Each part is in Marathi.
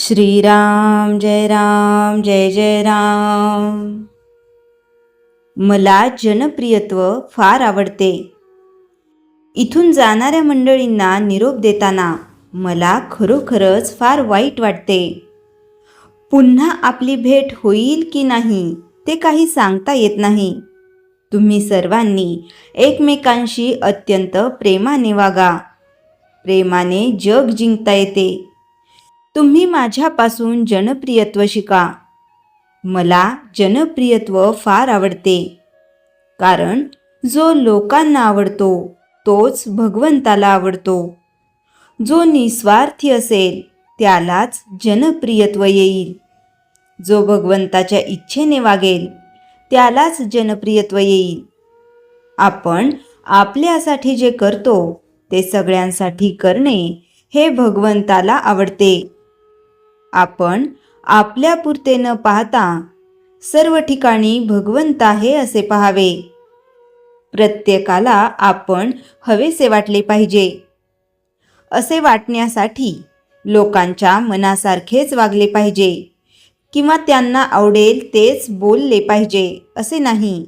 श्रीराम जय राम जय जय राम. मला जनप्रियत्व फार आवडते. इथून जाणाऱ्या मंडळींना निरोप देताना मला खरोखरच फार वाईट वाटते. पुन्हा आपली भेट होईल की नाही ते काही सांगता येत नाही. तुम्ही सर्वांनी एकमेकांशी अत्यंत प्रेमाने वागा. प्रेमाने जग जिंकता येते. तुम्ही माझ्यापासून जनप्रियत्व शिका. मला जनप्रियत्व फार आवडते, कारण जो लोकांना आवडतो तोच भगवंताला आवडतो. जो निस्वार्थी असेल त्यालाच जनप्रियत्व येईल. जो भगवंताच्या इच्छेने वागेल त्यालाच जनप्रियत्व येईल. आपण आपल्यासाठी जे करतो ते सगळ्यांसाठी करणे हे भगवंताला आवडते. आपण आपल्यापुरते न पाहता सर्व ठिकाणी भगवंत आहे असे पाहावे. प्रत्येकाला आपण हवेसे वाटले पाहिजे. असे वाटण्यासाठी लोकांच्या मनासारखेच वागले पाहिजे किंवा त्यांना आवडेल तेच बोलले पाहिजे असे नाही.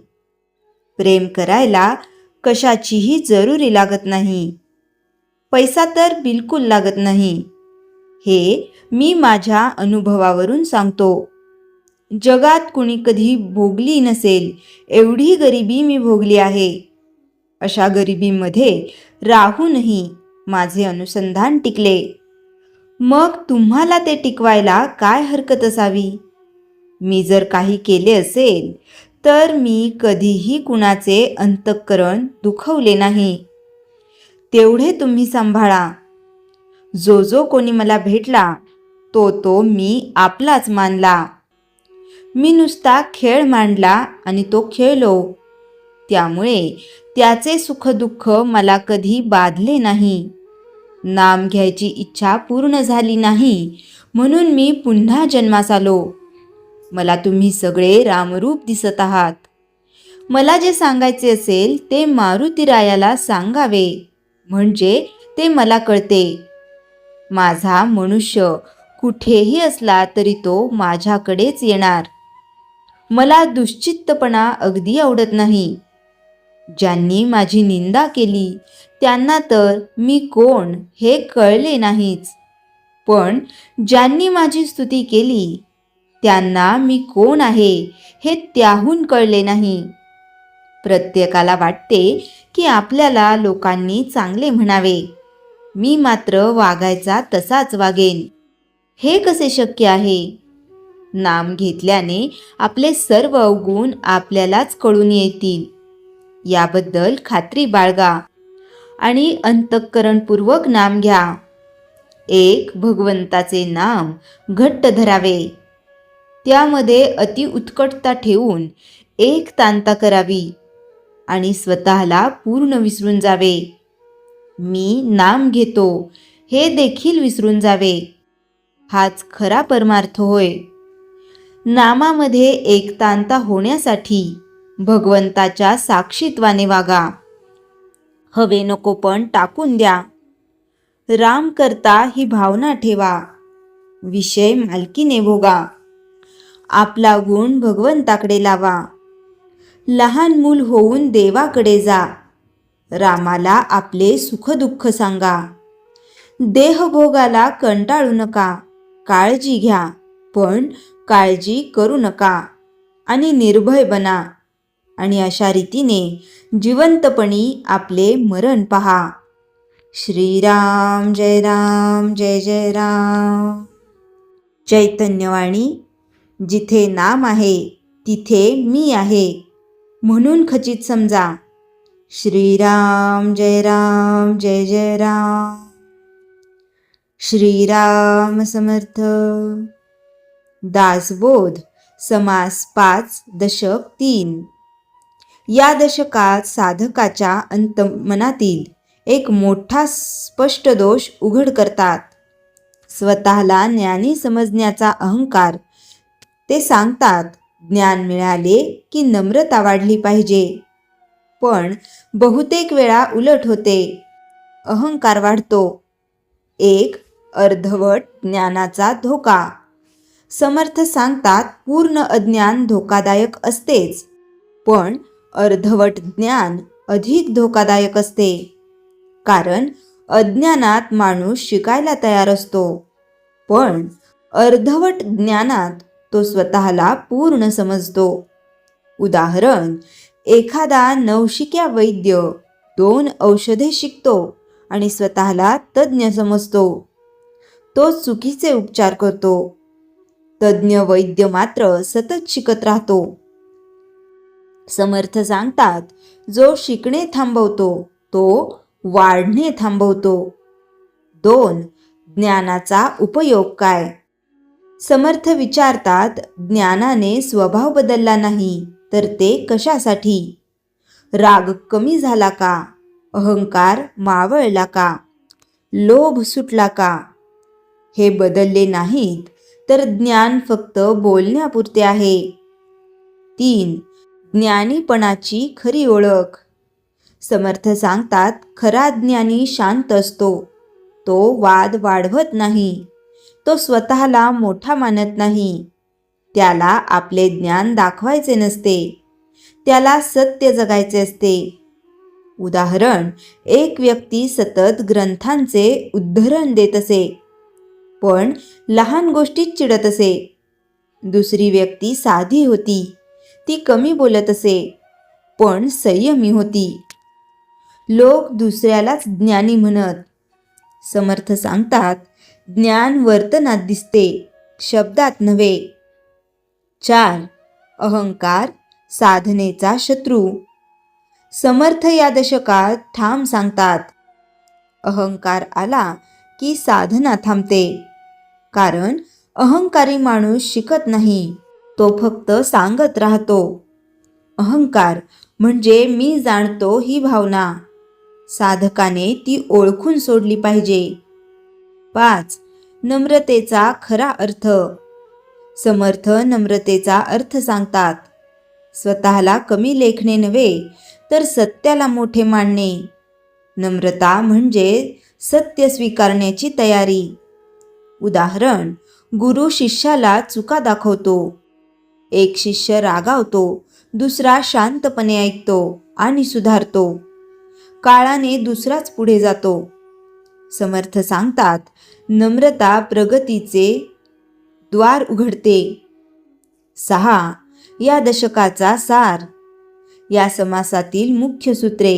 प्रेम करायला कशाचीही जरुरी लागत नाही. पैसा तर बिलकुल लागत नाही. हे मी माझ्या अनुभवावरून सांगतो. जगात कुणी कधी भोगली नसेल एवढी गरिबी मी भोगली आहे. अशा गरिबीमध्ये राहूनही माझे अनुसंधान टिकले. मग तुम्हाला ते टिकवायला काय हरकत असावी? मी जर काही केले असेल तर मी कधीही कुणाचे अंतःकरण दुखवले नाही. तेवढे तुम्ही सांभाळा. जो कोणी मला भेटला तो मी आपलाच मानला. मी नुसता खेळ मांडला आणि तो खेळलो. त्यामुळे त्याचे सुखदुःख मला कधी बाधले नाही. नाम घ्यायची इच्छा पूर्ण झाली नाही म्हणून मी पुन्हा जन्मास आलो. मला तुम्ही सगळे रामरूप दिसत आहात. मला जे सांगायचे असेल ते मारुतीरायाला सांगावे, म्हणजे ते मला कळते. माझा मनुष्य कुठेही असला तरी तो माझ्याकडेच येणार. मला दुश्चित्तपणा अगदी आवडत नाही. ज्यांनी माझी निंदा केली त्यांना तर मी कोण हे कळले नाहीच, पण ज्यांनी माझी स्तुती केली त्यांना मी कोण आहे हे त्याहून कळले नाही. प्रत्येकाला वाटते की आपल्याला लोकांनी चांगले म्हणावे. मी मात्र वागायचा तसाच वागेन. हे कसे शक्य आहे? नाम घेतल्याने आपले सर्व अवगुण आपल्यालाच कळून येतील. याबद्दल खात्री बाळगा आणि अंतःकरणपूर्वक नाम घ्या. एक भगवंताचे नाम घट्ट धरावे. त्यामध्ये अति उत्कटता ठेवून एकतांता करावी आणि स्वतःला पूर्ण विसरून जावे. मी नाम घेतो हे देखील विसरून जावे. हाच खरा परमार्थ होय. नामामध्ये एकतांता होण्यासाठी भगवंताच्या साक्षीत्वाने वागा. हवे नको पण टाकून द्या. राम करता ही भावना ठेवा. विषय मालकीने भोगा. आपला गुण भगवंताकडे लावा. लहान मूल होऊन देवाकडे जा. रामाला आपले सुखदुःख सांगा. देहभोगाला कंटाळू नका. काळजी घ्या पण काळजी करू नका आणि निर्भय बना. आणि अशा रीतीने जिवंतपणी आपले मरण पहा. श्रीराम जय राम जय जय राम. चैतन्यवाणी. जिथे नाम आहे तिथे मी आहे म्हणून खचित समजा. श्रीराम जय राम जय जय राम. श्रीराम समर्थ. दासबोध समास 5 दशक 3. या दशकात साधकाच्या अंतमनातील एक मोठा स्पष्ट दोष उघड करतात. स्वतःला ज्ञानी समजण्याचा अहंकार. ते सांगतात ज्ञान मिळाले की नम्रता वाढली पाहिजे, पण बहुतेक वेळा उलट होते. अहंकार वाढतो. एक अर्धवट ज्ञानाचा धोका. समर्थ सांगतात पूर्ण अज्ञान धोकादायक असतेच, पण अर्धवट ज्ञान अधिक धोकादायक असते. कारण अज्ञानात माणूस शिकायला तयार असतो, पण अर्धवट ज्ञानात तो स्वतःला पूर्ण समजतो. उदाहरण, एखादा नवशिक्या वैद्य 2 औषधे शिकतो आणि स्वतःला तज्ज्ञ समजतो. तो चुकीचे उपचार करतो. तज्ज्ञ वैद्य मात्र सतत शिकत राहतो. समर्थ सांगतात, जो शिकणे थांबवतो तो वाढणे थांबवतो. 2. ज्ञानाचा उपयोग काय? समर्थ विचारतात, ज्ञानाने स्वभाव बदलला नाही तर ते कशासाठी? राग कमी झाला का? अहंकार मावळला का? लोभ सुटला का? हे बदलले नाहीत तर ज्ञान फक्त बोलण्यापुरते आहे. 3. ज्ञानीपणाची खरी ओळख. समर्थ सांगतात, खरा ज्ञानी शांत असतो. तो वाद वाढवत नाही. तो स्वतःला मोठा मानत नाही. त्याला आपले ज्ञान दाखवायचे नसते. त्याला सत्य जगायचे असते. उदाहरण, एक व्यक्ती सतत ग्रंथांचे उद्धरण देत असे, पण लहान गोष्टीत चिडत असे. दुसरी व्यक्ती साधी होती. ती कमी बोलत असे, पण संयमी होती. लोक दुसऱ्यालाच ज्ञानी म्हणत. समर्थ सांगतात, ज्ञान वर्तनात दिसते, शब्दात नव्हे. 4. अहंकार साधनेचा शत्रू. समर्थ या दशकात ठाम सांगतात, अहंकार आला की साधना थांबते. कारण अहंकारी माणूस शिकत नाही, तो फक्त सांगत राहतो. अहंकार म्हणजे मी जाणतो ही भावना. साधकाने ती ओळखून सोडली पाहिजे. 5. नम्रतेचा खरा अर्थ. समर्थ नम्रतेचा अर्थ सांगतात, स्वतःला कमी लेखणे नव्हे तर सत्याला मोठे मानणे. नम्रता म्हणजे सत्य स्वीकारण्याची तयारी. उदाहरण, गुरु शिष्याला चुका दाखवतो. एक शिष्य रागावतो, दुसरा शांतपणे ऐकतो आणि सुधारतो. काळाने दुसराच पुढे जातो. समर्थ सांगतात, नम्रता प्रगतीचे द्वार उघडते. 6. या दशकाचा सार. या समासातील मुख्य सूत्रे.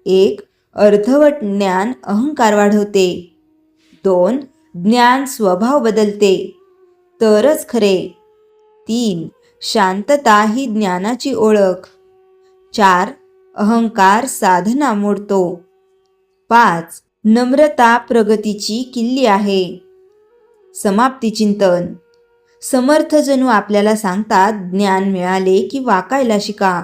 1. अर्धवट ज्ञान अहंकार वाढवते. 2. ज्ञान स्वभाव बदलते तरच खरे. 3. शांतता ही ज्ञानाची ओळख. 4. अहंकार साधना मोडतो. 5. नम्रता प्रगतीची किल्ली आहे. समाप्ती चिंतन. समर्थ जणू आपल्याला सांगतात, ज्ञान मिळाले की वाकायला शिका.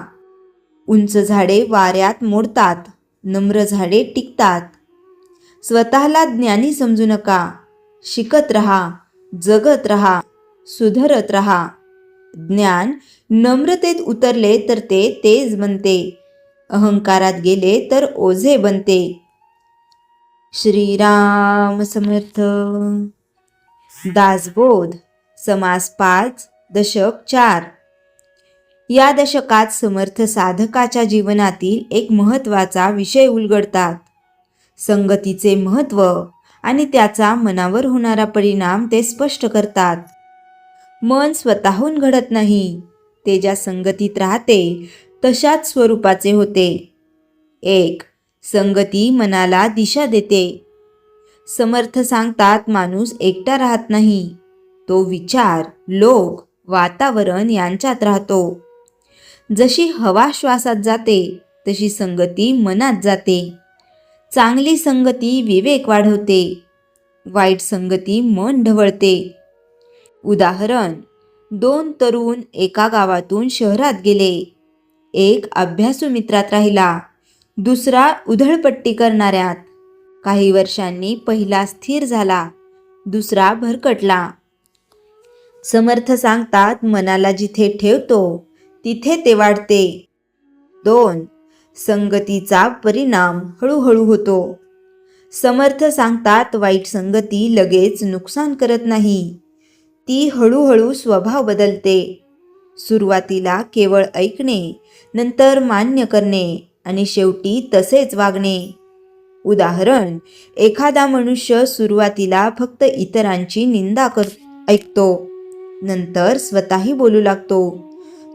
उंच झाडे वाऱ्यात मोडतात, नम्र झाडे टिकतात. स्वतःला ज्ञानी समजू नका. शिकत रहा, जगत रहा, सुधरत रहा. ज्ञान नम्रतेत उतरले तर ते तेज बनते. अहंकारात गेले तर ओझे बनते. श्रीराम समर्थ. दासबोध. समास 5, दशक 4. या दशकात समर्थ साधकाच्या जीवनातील एक महत्त्वाचा विषय उलगडतात. संगतीचे महत्त्व आणि त्याचा मनावर होणारा परिणाम ते स्पष्ट करतात. मन स्वतःहून घडत नाही, ते ज्या संगतीत राहते तशाच स्वरूपाचे होते. 1. संगती मनाला दिशा देते. समर्थ सांगतात, माणूस एकटा राहत नाही. तो विचार, लोक, वातावरण यांच्यात राहतो. जशी हवा श्वासात जाते तशी संगती मनात जाते. चांगली संगती विवेक वाढवते, वाईट संगती मन ढवळते. उदाहरण, 2 तरुण एका गावातून शहरात गेले. एक अभ्यासू मित्रात राहिला, दुसरा उधळपट्टी करणाऱ्यात. काही वर्षांनी पहिला स्थिर झाला, दुसरा भरकटला. समर्थ सांगतात, मनाला जिथे ठेवतो तिथे ते वाढते. 2. संगतीचा परिणाम हळूहळू होतो. समर्थ सांगतात वाईट संगती लगेच नुकसान करत नाही, ती हळूहळू स्वभाव बदलते. सुरुवातीला केवळ ऐकणे, नंतर मान्य करणे आणि शेवटी तसेच वागणे. उदाहरण, एखादा मनुष्य सुरुवातीला फक्त इतरांची निंदा ऐकतो, नंतर स्वतःही बोलू लागतो.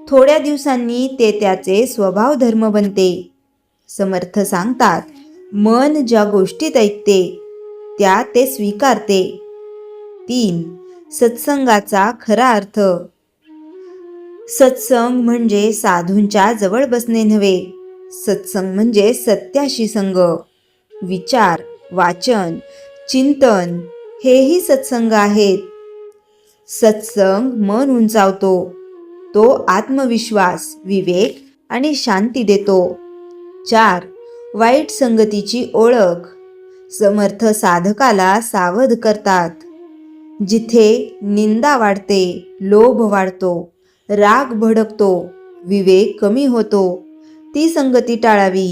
थोड्या दिवसांनी ते त्याचे स्वभाव धर्म बनते. समर्थ सांगतात, मन ज्या गोष्टीत ऐकते त्या ते स्वीकारते. 3. सत्संगाचा खरा अर्थ. सत्संग म्हणजे साधूंच्या जवळ बसणे नव्हे. सत्संग म्हणजे सत्याशी संग. विचार, वाचन, चिंतन हेही सत्संग आहेत. सत्संग मन उंचावतो. तो आत्मविश्वास, विवेक आणि शांती देतो. 4. वाईट संगतीची ओळख. समर्थ साधकाला सावध करतात. जिथे निंदा वाढते, लोभ वाढतो, राग भडकतो, विवेक कमी होतो, ती संगती टाळावी.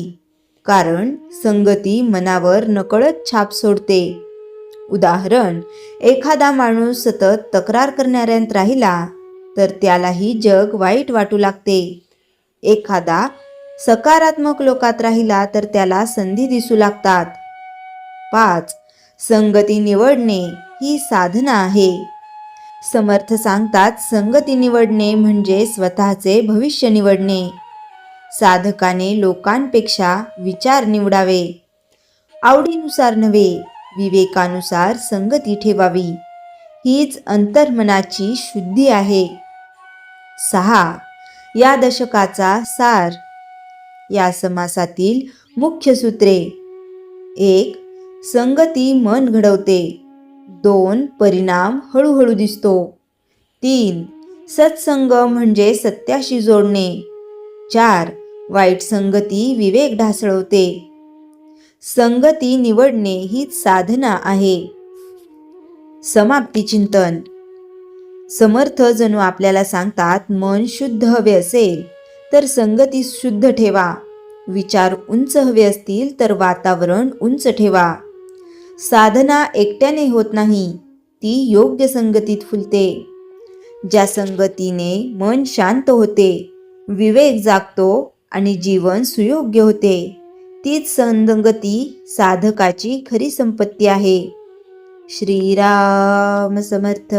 कारण संगती मनावर नकळत छाप सोडते. उदाहरण, एखादा माणूस सतत तक्रार करणाऱ्यात राहिला तर त्यालाही जग वाईट वाटू लागते. एखादा सकारात्मक लोकात राहिला तर त्याला संधी दिसू लागतात. 5. संगती निवडणे ही साधना आहे. समर्थ सांगतात, संगती निवडणे म्हणजे स्वतःचे भविष्य निवडणे. साधकाने लोकांपेक्षा विचार निवडावे. आवडीनुसार नव्हे, विवेकानुसार संगती ठेवावी. हीच अंतर्मनाची शुद्धी आहे. 6. या दशकाचा सार. या समासातील मुख्य सूत्रे. 1. संगती मन घडवते. 2. परिणाम हळूहळू दिसतो. 3. सत्संग म्हणजे सत्याशी जोडणे. 4. वाईट संगती विवेक ढासळवते. संगती निवडणे हीच साधना आहे. समाप्ती चिंतन. समर्थ जणू आपल्याला सांगतात, मन शुद्ध हवे असेल तर संगती शुद्ध ठेवा. विचार उंच हवे असतील तर वातावरण उंच ठेवा. साधना एकट्याने होत नाही, ती योग्य संगतीत फुलते. ज्या संगतीने मन शांत होते, विवेक जागतो आणि जीवन सुयोग्य होते, तीच संगती साधकाची खरी संपत्ती आहे. श्रीराम समर्थ.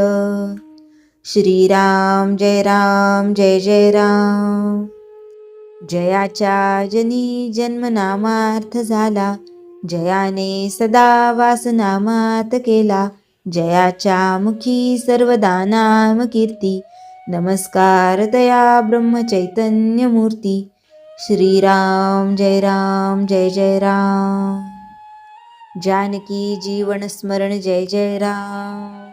श्रीराम जय राम जय जय राम. जयाच्या जनी जन्मनामार्थ झाला, जयाने सदा वासनामात केला. जयाच्या मुखी सर्वदा नाम कीर्ती, नमस्कार दया ब्रह्मचैतन्य मूर्ती. श्रीराम जय राम जय जय राम. जानकी जीवन स्मरण जय जय राम.